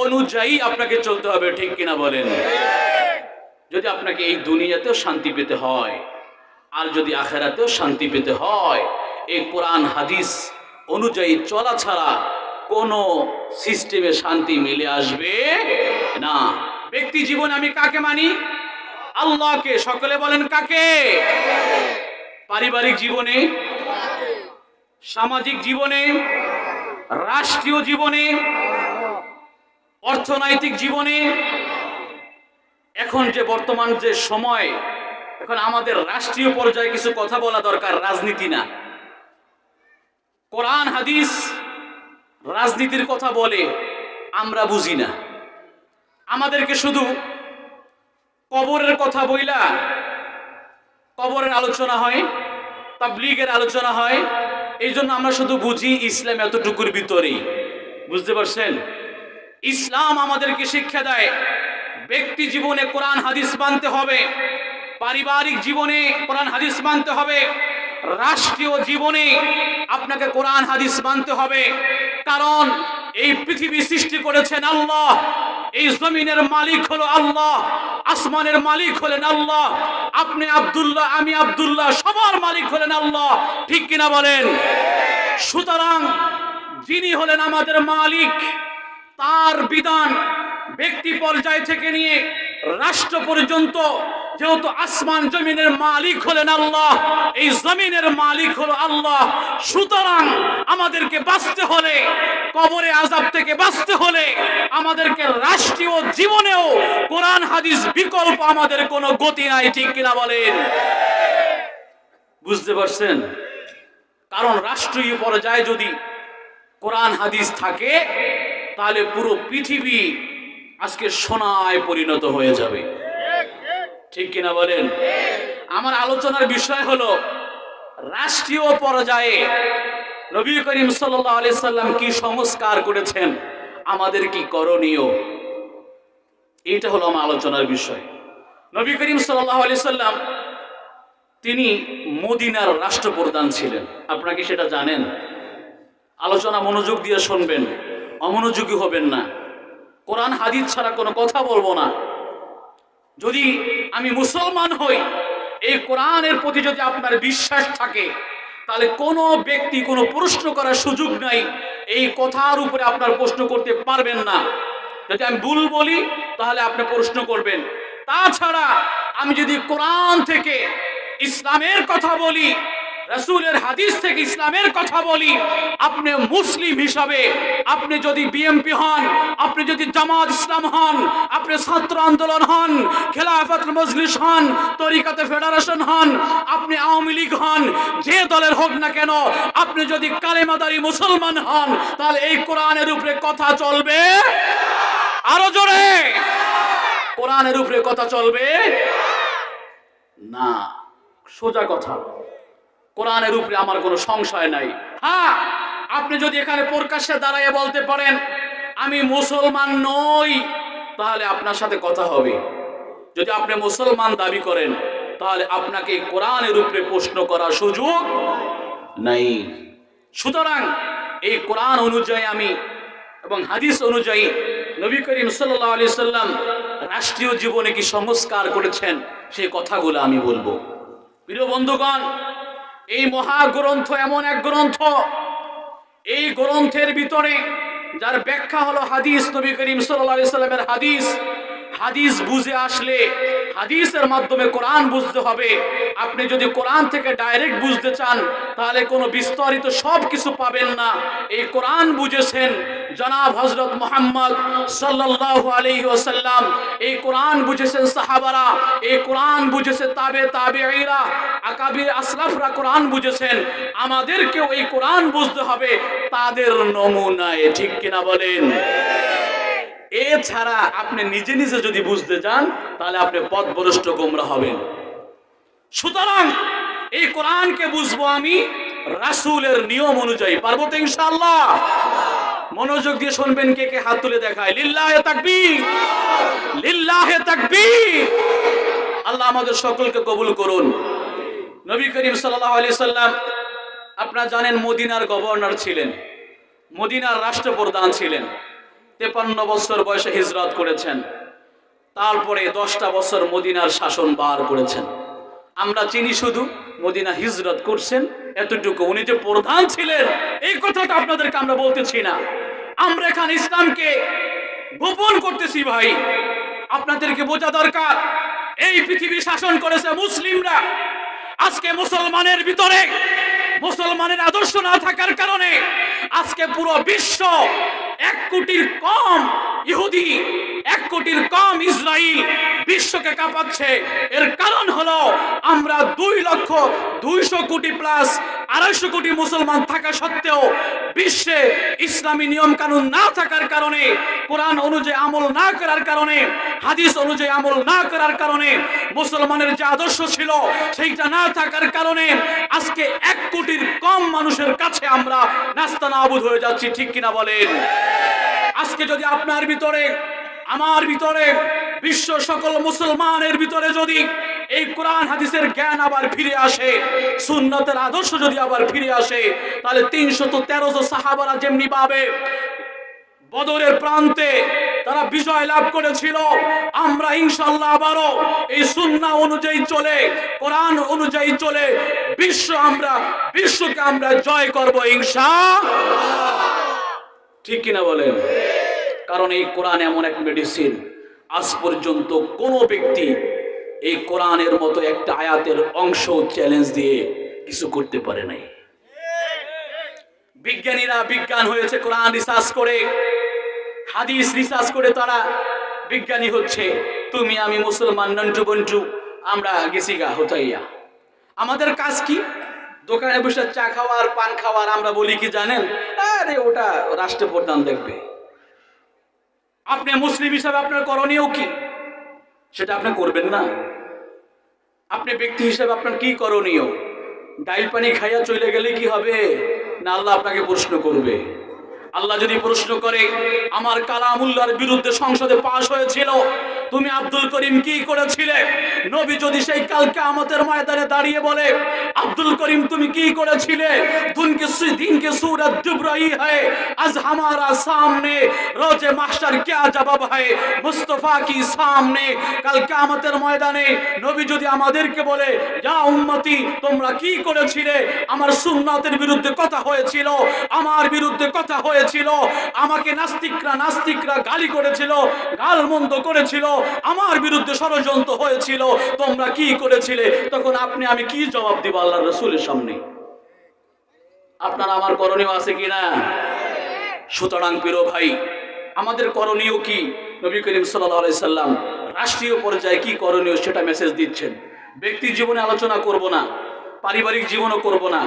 অনুযায়ী আপনাকে চলতে হবে, ঠিক কিনা বলেন? যদি আপনাকে এই দুনিয়াতেও শান্তি পেতে হয় আর যদি আখিরাতেও শান্তি পেতে হয়, এই কোরআন হাদিস অনুযায়ী চলা ছাড়া কোনো সিস্টেমে শান্তি মিলে আসবে না। ব্যক্তি জীবনে আমি কাকে মানি? আল্লাহকে। সকলে বলেন কাকে? পারিবারিক জীবনে, সামাজিক জীবনে, রাষ্ট্রীয় জীবনে, অর্থনৈতিক জীবনে। এখন যে বর্তমান যে সময়, এখন আমাদের রাষ্ট্রীয় পর্যায়ে কিছু কথা বলা দরকার, রাজনীতি না। কোরআন হাদিস রাজনীতির কথা বলে, আমরা বুঝি না। আমাদেরকে শুধু কবরের কথা বইলা কবরের আলোচনা হয়, তাবলীগের আলোচনা হয়, এই জন্য আমরা শুধু বুঝি ইসলাম এতটুকুর ভিতরেই। বুঝতে পারছেন? ইসলাম আমাদেরকে শিক্ষা দেয় ব্যক্তি জীবনে কোরআন হাদিস মানতে হবে, পারিবারিক জীবনে কোরআন হাদিস মানতে হবে, রাষ্ট্রীয় জীবনে আপনাকে কোরআন হাদিস মানতে হবে। কারণ এই পৃথিবী সৃষ্টি করেছেন আল্লাহ, এই জমিনের মালিক হলো আল্লাহ, আসমানের মালিক হলেন আল্লাহ, আপনি আব্দুল্লাহ, আমি আব্দুল্লাহ, সবার মালিক হলেন আল্লাহ, ঠিক কিনা বলেন? সুতরাং যিনি হলেন আমাদের মালিক, তার বিধান ব্যক্তি পর্যায় থেকে নিয়ে রাষ্ট্র পর্যন্ত, যেহেতু আসমান জমিনের মালিক হলেন আল্লাহ, এই জমিনের মালিক হলো আল্লাহ, সুতরাং আমাদেরকে বাঁচতে হলে, কবরে আযাব থেকে বাঁচতে হলে আমাদেরকে রাষ্ট্রীয় জীবনেও কোরআন হাদিস বিকল্প, আমাদের কোনো গতি নাই, ঠিক কিনা বলেন? বুঝতে পারছেন? কারণ রাষ্ট্রীয় পর্যায়ে যদি কোরআন হাদিস থাকে তাহলে পুরো পৃথিবী আজকে সোনায় পরিণত হয়ে যাবে, ঠিক কিনা বলেন? আমার আলোচনার বিষয় হলো রাষ্ট্রীয় পর্যায়ে নবী করিম সাল্লাল্লাহু আলাইহি সাল্লাম কি সংস্কার করেছেন, আমাদের কি করণীয়, এইটা হলো আমার আলোচনার বিষয়। নবী করিম সাল্লাল্লাহু আলাইহি সাল্লাম তিনি মদিনার রাষ্ট্রপ্রধান ছিলেন, আপনারা কি সেটা জানেন? আলোচনা মনোযোগ দিয়ে শুনবেন, অমনোযোগী হবেন না। কোরআন হাদিস ছাড়া কোনো কথা বলবো না। যদি আমি মুসলমান হই, এই কোরআনের প্রতি যদি আপনার বিশ্বাস থাকে, তাহলে কোনো ব্যক্তি কোনো প্রশ্ন করার সুযোগ নাই, এই কথার উপরে আপনার প্রশ্ন করতে পারবেন না। যদি আমি ভুল বলি তাহলে আপনি প্রশ্ন করবেন। তাছাড়া আমি যদি কোরআন থেকে ইসলামের কথা বলি, রাসূলের হাদিস থেকে ইসলামের কথা বলি, আপনি মুসলিম হিসাবে, আপনি যদি বিএমপি হন, আপনি যদি জামাত ইসলাম হন, আপনি ছাত্র আন্দোলন হন, খেলাফত মজলিস হন, তরিকাতে ফেডারেশন হন, আপনি আওয়ামী লীগ হন, যে দলের হোক না কেন, আপনি যদি কালেমাদারি মুসলমান হন, তাহলে এই কোরআনের উপরে কথা চলবে। আরো জোরে, কোরআনের উপরে কথা চলবে না। সোজা কথা, কোরআনের উপরে আমার কোনো সংশয় নাই। হ্যাঁ, আপনি যদি এখানে প্রকাশ্যে দাঁড়ায় বলতে পারেন আমি মুসলমান নই, তাহলে আপনার সাথে কথা হবে। যদি আপনি মুসলমান দাবি করেন, তাহলে আপনাকে কোরআনের উপরে প্রশ্ন করার সুযোগ নাই। সুতরাং এই কোরআন অনুযায়ী আমি এবং হাদিস অনুযায়ী নবী করিম সাল্লাল্লাহু আলাইহি সাল্লাম রাষ্ট্রীয় জীবনে কি সংস্কার করেছেন, সেই কথাগুলো আমি বলবো। প্রিয় বন্ধুগণ, এই মহাগ্রন্থ এমন এক গ্রন্থ, এই গ্রন্থের ভিতরে যার ব্যাখ্যা হলো হাদিস, নবী করিম সাল্লাল্লাহু আলাইহি সাল্লামের হাদিস। হাদিস বুঝে আসলে হাদিসের মাধ্যমে কোরআন বুঝতে হবে। আপনি যদি কোরআন থেকে ডাইরেক্ট বুঝতে চান, তাহলে কোনো বিস্তারিত সব কিছু পাবেন না। এই কোরআন বুঝেছেন জনাব হযরত মুহাম্মদ সাল্লাল্লাহু আলাইহি ওয়াসাল্লাম, এই কোরআন বুঝেছেন সাহাবারা, এই কোরআন বুঝেছে তাবেঈরা, আকাবির আসলাফরা কোরআন বুঝেছেন। আমাদেরকেও এই কোরআন বুঝতে হবে তাদের নমুনায়, ঠিক কিনা বলেন? এছাড়া আপনি নিজে নিজে যদি বুঝতে চান, তাহলে আপনি পথভ্রষ্ট গোমরা হবেন। সুতরাং এই কোরআনকে বুঝবো আমি রাসূলের নিয়ম অনুযায়ী। পারবো তো ইনশাআল্লাহ? মনোযোগ দিয়ে শুনবেন। কে কে হাত তুলে দেখায়? লিল্লাহে তাকবীর, লিল্লাহে তাকবীর। আল্লাহ আমাদের সকলকে কবুল করুন। নবী করিম সাল্লাল্লাহু আলাইহি সাল্লাম আপনারা জানেন মদিনার গভর্নর ছিলেন, মদিনার রাষ্ট্রপ্রধান ছিলেন। 53 বছর বয়সে হিজরত করেছেন, তারপরে 10টা বছর মদিনার শাসন বার করেছেন। আমরা চিনি শুধু মদিনা হিজরত করছেন এতটুকু। উনি যে প্রধান ছিলেন এই কথাটা আপনাদেরকে আমরা বলতেছি না। আমরা এখানে ইসলামকে গোপন করতেছি ভাই, আপনাদেরকে বোঝা দরকার। এই পৃথিবী শাসন করেছে মুসলিমরা। আজকে মুসলমানের ভিতরে মুসলমানের আদর্শ না থাকার কারণে আজকে পুরো বিশ্ব 1 কোটির কম ইহুদি, 1 কোটির কম ইসরাইল বিশ্বকে কাঁপাচ্ছে। এর কারণ হলো আমরা 2,200 কোটি প্লাস 250 কোটি মুসলমান থাকা সত্ত্বেও বিশ্বে ইসলামী নিয়ম কানুন না থাকার কারণে, কোরআন অনুযায়ী আমল না করার কারণে, হাদিস অনুযায়ী আমল না করার কারণে, মুসলমানের যে আদর্শ ছিল সেইটা না থাকার কারণে আজকে 1 কোটির কম মানুষের কাছে আমরা নাস্তানাবুদ হয়ে যাচ্ছি, ঠিক কিনা বলেন? আজকে যদি আপনার ভিতরে, আমার ভিতরে, বিশ্ব সকল মুসলমানের ভিতরে যদি এই কোরআন হাদিসের জ্ঞান আবার ফিরে আসে, সুন্নতের আদর্শ যদি আবার ফিরে আসে, তাহলে 313 জন সাহাবারা যেমনি ভাবে বদরের প্রান্তে তারা বিজয় লাভ করেছিল, আমরা ইনশাআল্লাহ আবারও এই সুন্নাহ অনুযায়ী চলে, কোরআন অনুযায়ী চলে বিশ্বকে আমরা জয় করব ইনশাআল্লাহ। ঠিক কিনা বলেন? কারণ এই কোরআন এমন এক মেডিসিন, আজ পর্যন্ত কোনো ব্যক্তি এই কোরআনের মতো একটা আয়াতের অংশ চ্যালেঞ্জ দিয়ে কিছু করতে পারে নাই। বিজ্ঞানীরা বিজ্ঞান হয়েছে কোরআন রিসার্চ করে, হাদিস রিসার্চ করে তারা বিজ্ঞানী হচ্ছে। তুমি আমি মুসলমান নন্টু বন্টু আমরা গেছি গা হতাইয়া। আমাদের কাজ কি? দোকানে বসে চা খাওয়ার, পান খাওয়ার। আমরা বলি কি জানেন? আরে ওটা রাষ্ট্রপ্রধান দেখবে। আপনি মুসলিম হিসাবে আপনার করণীয় কি? সেটা আপনি করবেন না। আপনি ব্যক্তি হিসাবে আপনার কি করণীয়? ডাইল পানি খাইয়া চলে গেলে কি হবে? না আল্লাহ আপনাকে প্রশ্ন করবে। আল্লাহ যদি প্রশ্ন করে, আমার কালামুল্লাহর বিরুদ্ধে সংসদে পাশ হয়েছিল, তুমি আব্দুল করিম কি করেছিলে? নবী যদি সেই কাল কিয়ামতের ময়দানে দাঁড়িয়ে বলে, আব্দুল করিম তুমি কি করেছিলে? দিনকে सूरज डूब रही है, आज हमारा सामने रोजे महशर क्या जवाब है मुस्तफा की सामने। কাল কিয়ামতের ময়দানে নবী যদি আমাদেরকে বলে, ইয়া উম্মতি তোমরা কি করেছিলে? আমার সুন্নাতের বিরুদ্ধে কথা হয়েছিল, আমার বিরুদ্ধে কথা হয়েছিল, আমাকে নাস্তিকরা গালি করেছিল, গালমন্দ করেছিল, আমার বিরুদ্ধে ষড়যন্ত্র হয়েছিল, তোমরা কি করেছিলে? তখন আপনি আমি কি জবাব দিব আল্লাহর রাসূলের সামনে? আপনার আমার করণীয় আছে কিনা? সুতরাং প্রিয় ভাই, আমাদের করণীয় কি? নবী করিম সাল্লাল্লাহু আলাইহি সাল্লাম রাষ্ট্রীয় পর্যায়ে কি করণীয় সেটা মেসেজ দিচ্ছেন। ব্যক্তি জীবনে আলোচনা করব না, পারিবারিক জীবনও করব না,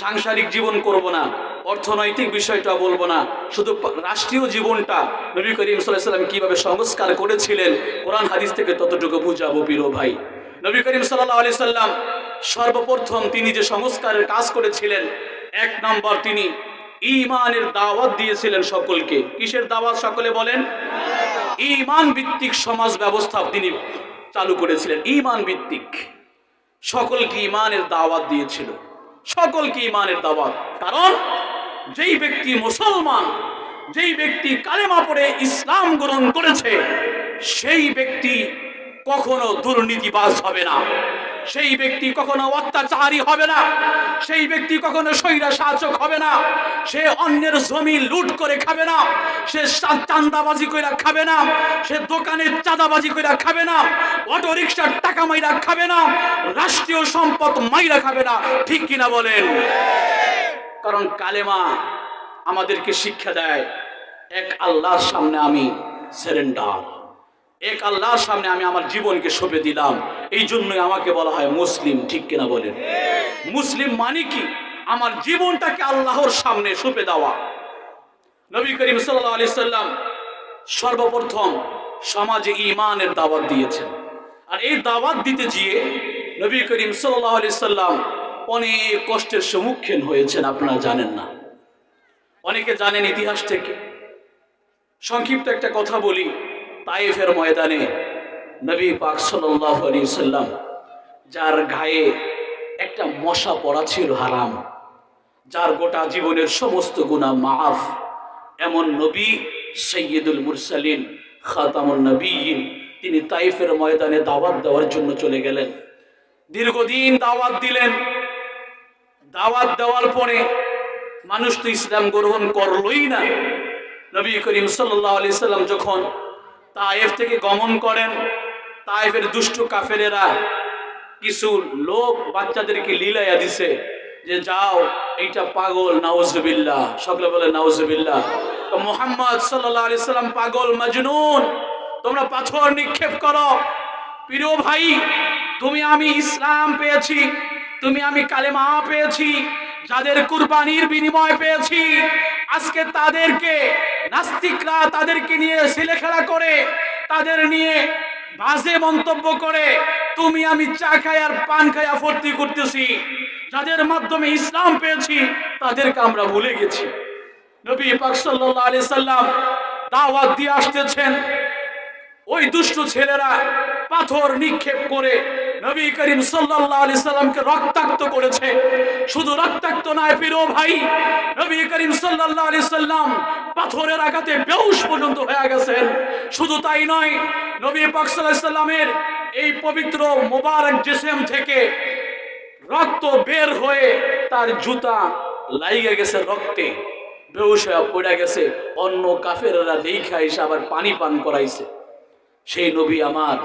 সাংসারিক জীবন করব না, অর্থনৈতিক বিষয়টা বলবো না, শুধু রাষ্ট্রীয় জীবনটা নবী করিম সাল্লাল্লাহু আলাইহি সাল্লাম কিভাবে সংস্কার করেছিলেন কোরআন হাদিস থেকে ততটুকু বুঝাবো প্রিয় ভাই। নবী করিম সাল্লাল্লাহু আলাইহি সাল্লাম সর্বপ্রথম তিনি যে সংস্কারের কাজ করেছিলেন, এক নম্বর তিনি ঈমানের দাওয়াত দিয়েছিলেন সকলকে। কিসের দাওয়াত? সকলে বলেন। ঈমান ভিত্তিক সমাজ ব্যবস্থা তিনি চালু করেছিলেন। ঈমান ভিত্তিক সকলকে ঈমানের দাওয়াত দিয়েছিল, সকলকে ঈমানের দাওয়াত। কারণ যেই ব্যক্তি মুসলমান, যেই ব্যক্তি কালেমা পড়ে ইসলাম গ্রহণ করেছে, সেই ব্যক্তি কখনো দুর্নীতিবাজ হবে না, সেই ব্যক্তি কখনো অত্যাচারী হবে না, সেই ব্যক্তি কখনো স্বৈরশাসক হবে না, সে অন্যের জমি লুট করে খাবে না, সে চাঁদাবাজি করে খাবে না, সে দোকানের চাঁদাবাজি করে খাবে না, অটো রিকশার টাকা মাইরা খাবে না, রাষ্ট্রীয় সম্পদ মাইরা খাবে না। ঠিক কিনা বলেন? কারণ কালেমা আমাদেরকে শিক্ষা দেয়, এক আল্লাহর সামনে আমি সারেন্ডার, এক আল্লাহর সামনে আমি আমার জীবনকে সঁপে দিলাম। এই জন্যই আমাকে বলা হয় মুসলিম। ঠিক কিনা বলেন? মুসলিম মানে কি? আমার জীবনটাকে আল্লাহর সামনে সঁপে দেওয়া। নবী করিম সাল্লাল্লাহু আলাইহি সাল্লাম সর্বপ্রথম সমাজে ঈমানের দাওয়াত দিয়েছেন। আর এই দাওয়াত দিতে গিয়ে নবী করিম সাল্লাল্লাহু আলাইহি সাল্লাম অনেক কষ্টের সম্মুখীন হয়েছেন। আপনারা জানেন না, অনেকে জানেন ইতিহাস থেকে। সংক্ষিপ্ত একটা কথা বলি। তায়েফের ময়দানে নবী পাক সাল্লাল্লাহু আলাইহি সাল্লাম, যার গায়ে একটা মশা পড়া ছিল হারাম, যার গোটা জীবনের সমস্ত গুনাহ মাফ, এমন নবী সাইয়্যিদুল মুরসালিন খাতামুন নবিয়্যিন, তিনি তায়েফের ময়দানে দাওয়াত দেওয়ার জন্য চলে গেলেন। দীর্ঘদিন দাওয়াত দিলেন। দাওয়াত দেওয়ার পরে মানুষ তো ইসলাম গ্রহণ করলই না। নবী করিম সাল্লাল্লাহু আলাইহি সাল্লাম যখন তায়েফ থেকে গমন করেন, তায়েফের দুষ্ট কাফেরেরা কিছু লোক বাচ্চাদেরকে লীলাইয়া দিছে যে যাও, এইটা পাগল, নাউজুবিল্লাহ। সকলে বলে নাউজুবিল্লাহ। মুহাম্মদ সাল্লাল্লাহু আলাইহি সাল্লাম পাগল, মাজনুন, তোমরা পাথর নিক্ষেপ করো। প্রিয় ভাই, তুমি আমি ইসলাম পেয়েছি, তুমি আমি কালেমা পেয়েছি, যাদের কুরবানির বিনিময় পেয়েছি, আজকে তাদেরকে নাস্তিকরা তাদেরকে নিয়ে ছেলেখেলা করে, তাদের নিয়ে বাজে মন্তব্য করে তুমি আমি চা খাই আর পান খাইয়া ফুর্তি করতেছি। যাদের মাধ্যমে ইসলাম পেয়েছি তাদেরকে আমরা ভুলে গেছি। নবী পাক সাল্লাল্লাহু আলাইহি সাল্লাম দাওয়াত দিয়ে আসতেছেন, ওই দুষ্ট ছেলেরা পাথর নিক্ষেপ করে নবী করিম সাল্লাল্লাহু আলাইহি সাল্লামকে রক্তাক্ত করেছে। শুধু রক্তাক্ত নয় প্রিয় ভাই, নবী করিম সাল্লাল্লাহু আলাইহি সাল্লাম পাথরের আঘাতে বেহুশ পর্যন্ত হয়ে গেছেন। শুধু তাই নয়, নবী পাক সাল্লাল্লাহু আলাইহি সাল্লামের এই পবিত্র মোবারক জিসম থেকে রক্ত বের হয়ে তার জুতা লাগিয়ে গেছে রক্তে। বেহুশ হয়ে পড়ে গেছে। অন্য কাফেররা দেখা এসে আবার পানি পান করাইছে। সেই নবী আমার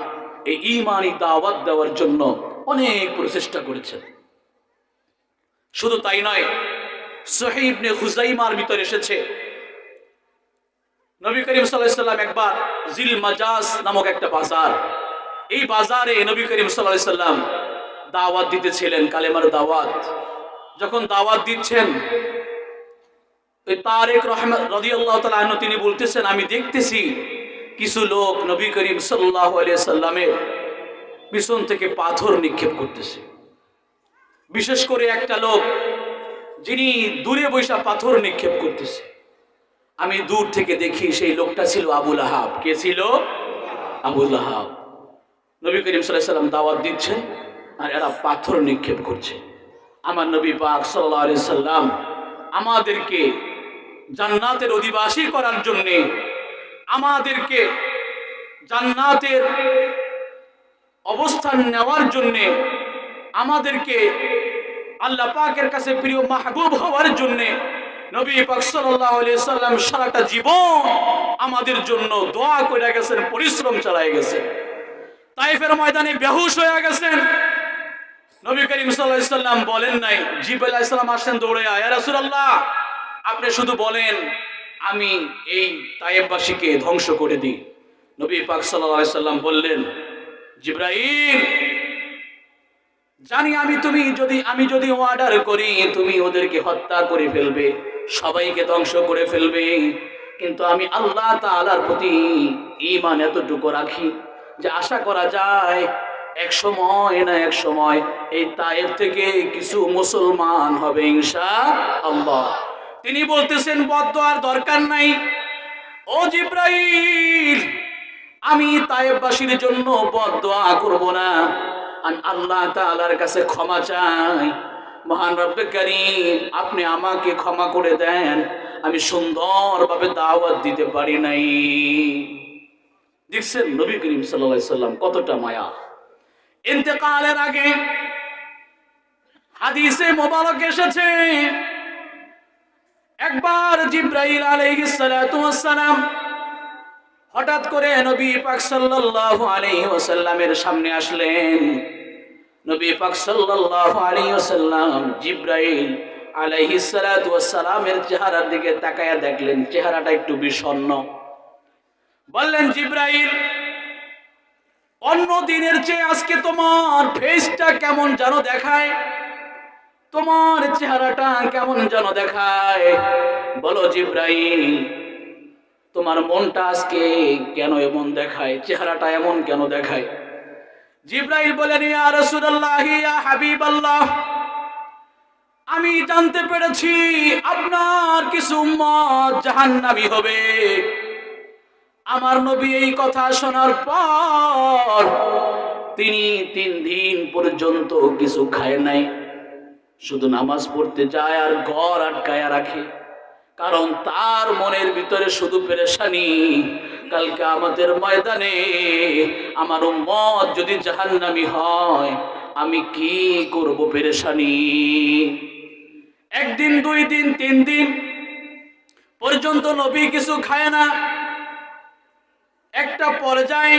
এই ঈমানি দাওয়াত দেওয়ার জন্য অনেক প্রচেষ্টা করেছেন। শুধু তাই নয়, সহিহ ইবনে খুজাইমার ভিতরে এসেছে নবী করিম সাল্লাল্লাহু আলাইহি সাল্লাম একবার জিল মাজাজ নামক একটা বাজার, এই বাজারে নবী করিম সাল্লাল্লাহু আলাইহি সাল্লাম দাওয়াত দিতেছিলেন, কালেমার দাওয়াত। যখন দাওয়াত দিচ্ছেন, ওই তারেক রাদিয়াল্লাহু তাআলা আনহু তিনি বলতেছেন, আমি দেখতেছি কিছু লোক নবী করিম সাল্লাল্লাহু আলাইহি সাল্লামের পিছন থেকে পাথর নিক্ষেপ করতেছে। বিশেষ করে একটা লোক যিনি দূরে বসে পাথর নিক্ষেপ করতেছে। আমি দূর থেকে দেখি সেই লোকটা ছিল আবু লাহাব। কে ছিল? আবু লাহাব। নবী করিম সাল্লাল্লাহু আলাইহি সাল্লাম দাওয়াত দিচ্ছেন আর এরা পাথর নিক্ষেপ করছে। আমার নবী পাক সাল্লাল্লাহু আলাইহি সাল্লাম আমাদেরকে জান্নাতের অধিবাসী করার জন্য, আমাদেরকে জান্নাতের অবস্থান নেওয়ার জন্য, আমাদেরকে আল্লাহ পাকের কাছে প্রিয় মাহবুব হওয়ার জন্য নবী পাক সাল্লাল্লাহু আলাইহি সাল্লাম সারাটা জীবন আমাদের জন্য দোয়া করে গেছেন, পরিশ্রম চালায় গেছেন। তাইফের ময়দানে বেহুশ হয়ে গেছেন। নবী করিম সাল্লাল্লাহু আলাইহি সাল্লাম বলেন নাই, জিবরাইল আলাইহিস সালাম আসেন দৌড়ে, ইয়া রাসূলুল্লাহ আপনি শুধু বলেন আমি এই তায়েফবাসীকে ধ্বংস করে দিই। নবী পাক সাল্লাল্লাহু আলাইহি সাল্লাম বললেন, জিবরাইল জানি আমি যদি অর্ডার করি তুমি ওদেরকে হত্যা করে ফেলবে, সবাইকে ধ্বংস করে ফেলবে, কিন্তু আমি আল্লাহ তাআলার প্রতি ঈমান এতটুকু রাখি যে আশা করা যায় এক সময় না এক সময় এই তায়েফ থেকে কিছু মুসলমান হবে ইনশাআল্লাহ। তিনি বলতেছেন বদদোয়ার দরকার নাই, ও জিবরাইল আমি তায়েফবাসীর জন্য বদদোয়া করব না, আমি আল্লাহ তাআলার কাছে ক্ষমা চাই। মহান রব্বে কারীম আপনি আমাকে ক্ষমা করে দেন, আমি সুন্দরভাবে দাওয়াত দিতে পারি নাই। দেখছেন নবী করিম সাল্লাল্লাহু আলাইহি সাল্লাম কতটা মায়া। ইন্তেকালের আগে হাদিসে মোবারক এসেছে একবার জিবরাইল আলাইহিস সালাতু ওয়াস সালাম হঠাৎ করে নবী পাক সাল্লাল্লাহু আলাইহি ওয়াসাল্লামের সামনে আসলেন। নবী পাক সাল্লাল্লাহু আলাইহি ওয়াসাল্লাম জিবরাইল আলাইহিস সালাতু ওয়াস সালামের চেহারার দিকে তাকায়া দেখলেন চেহারাটা একটু বিষণ্ণ। বললেন, জিবরাইল অন্য দিনের চেয়ে আজকে তোমার ফেসটা কেমন যেন দেখায়, তোমার চেহারাটা কেমন যেন দেখায়। বলো জিবরাইল তোমার মনটা আজকে কেন এমন দেখায়, চেহারাটা এমন কেন দেখায়? জিবরাইল বলেন, ইয়া রাসূলুল্লাহ ইয়া হাবিবাল্লাহ আমি জানতে পেরেছি আপনার কিছু উম্মত জাহান্নামী হবে। আমার নবী এই কথা শোনার পর তিনি 3 দিন পর্যন্ত কিছু খায় নাই, শুধু নামাজ পড়তে যায় আর ঘর আটকায়া রাখে, কারণ তার মনের ভিতরে শুধু পেরেশানি, কালকে আমাদের ময়দানে আমার উম্মত যদি জাহান্নামী হয় আমি কি করব, পেরেশানি। 1 দিন 2 দিন 3 দিন পর্যন্ত নবী কিছু খায় না। একটা পর্যায়ে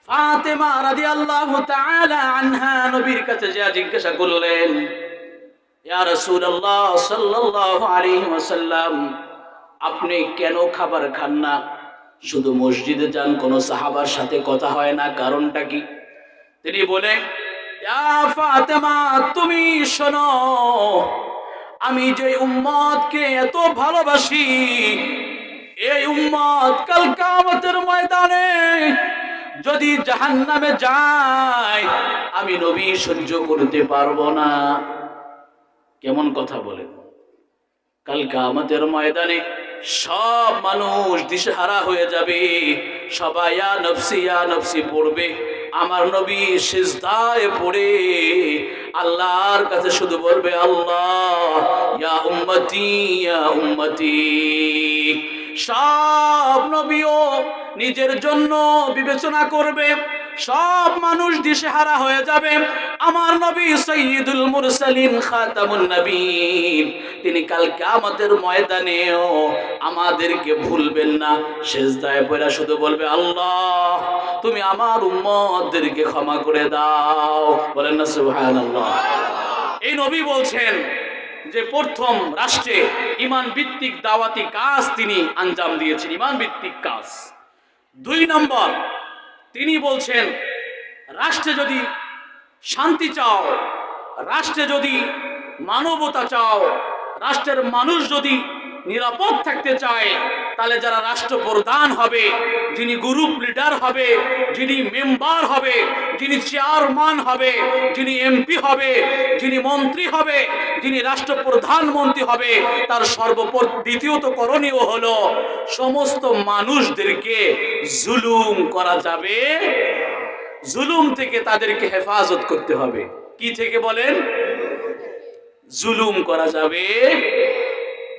ফাতেমা রাদিয়াল্লাহু তাআলা আনহা নবীর কাছে যা জিজ্ঞাসা করলেন, ইয়া রাসূলুল্লাহ সাল্লাল্লাহু আলাইহি ওয়াসাল্লাম আপনি কেন খাবার খান না, শুধু মসজিদে যান, কোনো সাহাবার সাথে কথা হয় না, কারণটা কি? তিনি বলে, ইয়া ফাতেমা তুমি শোনো, আমি যে উম্মতকে এত ভালোবাসি এই উম্মত কাল কিয়ামতের ময়দানে যদি জাহান্নামে যায় আমি নবী সহ্য করতে পারবো না। কেমন কথা বলেন! কাল কিয়ামতের ময়দানে সব মানুষ দিশেহারা হয়ে যাবে, সবাই ইয়া নফসি পড়বে, আমার নবী সিজদায় পড়ে আল্লাহর কাছে শুধু বলবে, আল্লাহ ইয়া উম্মতি ইয়া উম্মতি। সব নবীও নিজের জন্য বিবেচনা করবে, সব মানুষ দিশেহারা হয়ে যাবে। আমার নবী সাইয়্যিদুল মুরসালিন খাতামুন নবীন, তিনি কাল কিয়ামতের ময়দানেও আমাদেরকে ভুলবেন না। সিজদায় পড়ে শুধু বলবে, আল্লাহ তুমি আমার উম্মতদেরকে ক্ষমা করে দাও। বলেন না সুবহানাল্লাহ। এই নবী বলছেন যে প্রথম রাষ্ট্রে ঈমান ভিত্তিক দাওয়াতি কাজ তিনি আঞ্জাম দিয়েছেন, ঈমান ভিত্তিক কাজ। 2 নম্বর, তিনি বলছেন রাষ্ট্রে যদি শান্তি চাও, রাষ্ট্রে যদি মানবতা চাও, রাষ্ট্রের মানুষ যদি নিরাপদ থাকতে চায়, তাহলে যারা রাষ্ট্রপ্রধান হবে, যিনি গ্রুপ লিডার হবে, যিনি মেম্বার হবে, যিনি চেয়ারম্যান হবে, যিনি এমপি হবে, যিনি মন্ত্রী হবে, যিনি রাষ্ট্রপ্রধানমন্ত্রী হবে, তার দ্বিতীয়ত করণীয় হলো সমস্ত মানুষদেরকে জুলুম করা যাবে, জুলুম থেকে তাদেরকে হেফাজত করতে হবে। কি থেকে বলেন? জুলুম করা যাবে,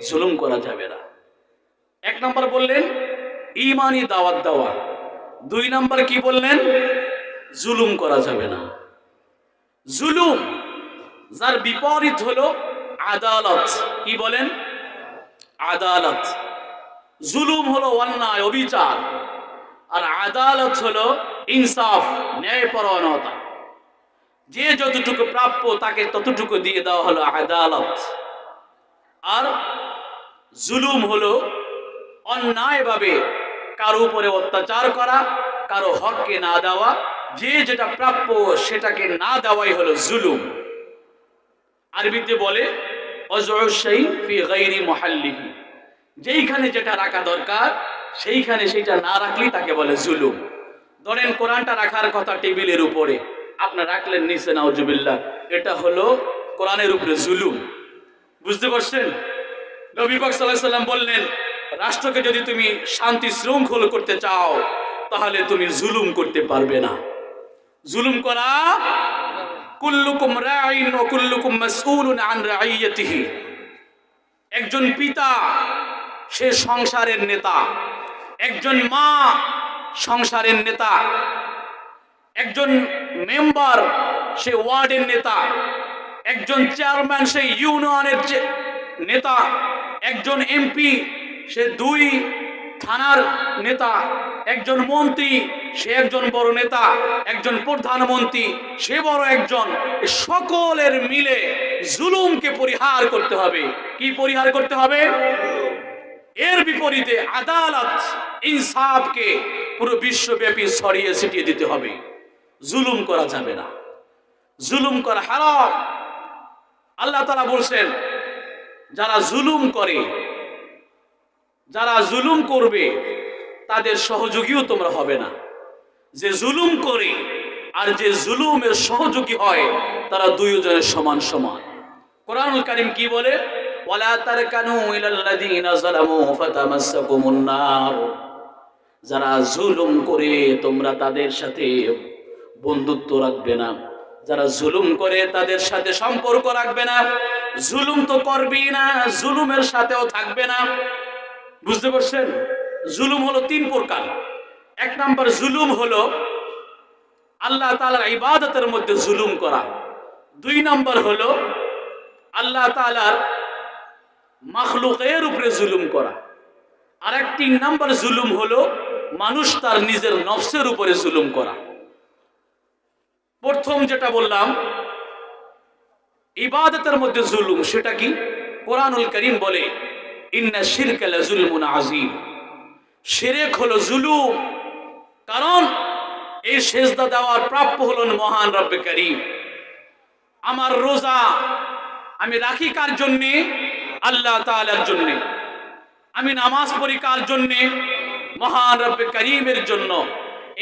জুলুম করা যাবে না। 1 নম্বর বললেন ঈমানি দাওয়াত দেওয়া। 2 নম্বর কি বললেন? জুলুম করা যাবে না। জুলুম যার বিপরীত হলো আদালত। কি বলেন? আদালত। জুলুম হলো অন্যায়, অবিচার, আর আদালত হলো ইনসাফ, ন্যায়পরায়ণতা। যে যতটুকু প্রাপ্য তাকে ততটুকু দিয়ে দেওয়া হলো আদালত। আর জুলুম হলো অন্যায়ভাবে কারো উপরে অত্যাচার করা, কারো হককে না দেওয়া, যে যেটা প্রাপ্য সেটাকে না দেওয়াই হলো জুলুম। আরবিতে বলে ওয়াজউ শাই ফি গায়রি মুহাল্লিহি, যেইখানে যেটা রাখা দরকার সেইখানে সেটা না রাখলেই তাকে বলে জুলুম। ধরেন কোরআনটা রাখার কথা টেবিলের উপরে, আপনার রাখলেন নিচে, নাউজুবিল্লাহ, এটা হলো কোরআনের উপরে জুলুম। বুঝতে পারছেন? নবী পাক সাল্লাল্লাহু আলাইহি সাল্লাম বললেন, রাষ্ট্রকে যদি তুমি শান্তি শৃঙ্খল করতে চাও তাহলে তুমি জুলুম করতে পারবে না। জুলুম করা, কুল্লুকুম রাঈন ওয়া কুল্লুকুম মাসউলুন আন রাঈয়াতিহি। একজন পিতা সে সংসারের নেতা, একজন মা সংসারের নেতা, একজন মেম্বার সে ওয়ার্ডের নেতা, একজন চেয়ারম্যান সে ইউনিয়নের নেতা, একজন এমপি সে 2 থানার নেতা, একজন মন্ত্রী সে একজন বড় নেতা, একজন প্রধানমন্ত্রী সে বড় একজন। সকলের মিলে জুলুমকে পরিহার করতে হবে। কি পরিহার করতে হবে? এর বিপরীতে আদালত, ইনসাফকে পুরো বিশ্বব্যাপী ছড়িয়ে ছিটিয়ে দিতে হবে। জুলুম করা যাবে না, জুলুম করা হারাম। আল্লাহ তাআলা বলছেন যারা জুলুম করে, যারা জুলুম করবে তাদের সহযোগীও তোমরা হবে না। যে জুলুম করে আর যে জুলুমের সহযোগী হয় তারা দুইজনের সমান সমান। কোরআনুল কারীম কি বলে? ওয়ালা তারকানু ইলাল্লাযীনা যালামু ফাতামাসসাকুমুন নার। যারা জুলুম করে তোমরা তাদের সাথে বন্ধুত্ব রাখবে না, যারা জুলুম করে তাদের সাথে সম্পর্ক রাখবে না। জুলুম তো করবেই না, জুলুমের সাথেও থাকবে না। বুঝতে পারছেন? জুলুম হলো 3 প্রকার। 1 নম্বর জুলুম হলো আল্লাহ তাআলার ইবাদতের মধ্যে জুলুম করা। 2 নম্বর হলো আল্লাহ তাআলার মাখলুকের উপরে জুলুম করা। আর 3 নম্বর জুলুম হলো মানুষ তার নিজের নফসের উপরে জুলুম করা। প্রথম যেটা বললাম ইবাদতের মধ্যে জুলুম, সেটা কি? কোরআনুল কারীম বলে ইন্না শিরকা লাযুলমুন আযীম। শিরক হলো জুলুম, কারণ এই সেজদা দেওয়ার প্রাপ্য হলেন মহান রব্বে কারীম। আমার রোজা আমি রাখি কার জন্যে? আল্লাহ তাআলার জন্যে। আমি নামাজ পড়ি কার জন্যে? মহান রব্বে কারীমের জন্য।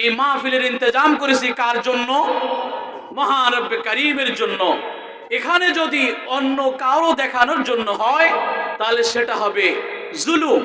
এই মাহফিলের ইন্তজাম করেছি কার জন্য? মহান রব্বে কারীমের জন্য। এখানে যদি অন্য কারো দেখানোর জন্য হয় তাহলে সেটা হবে জুলুম।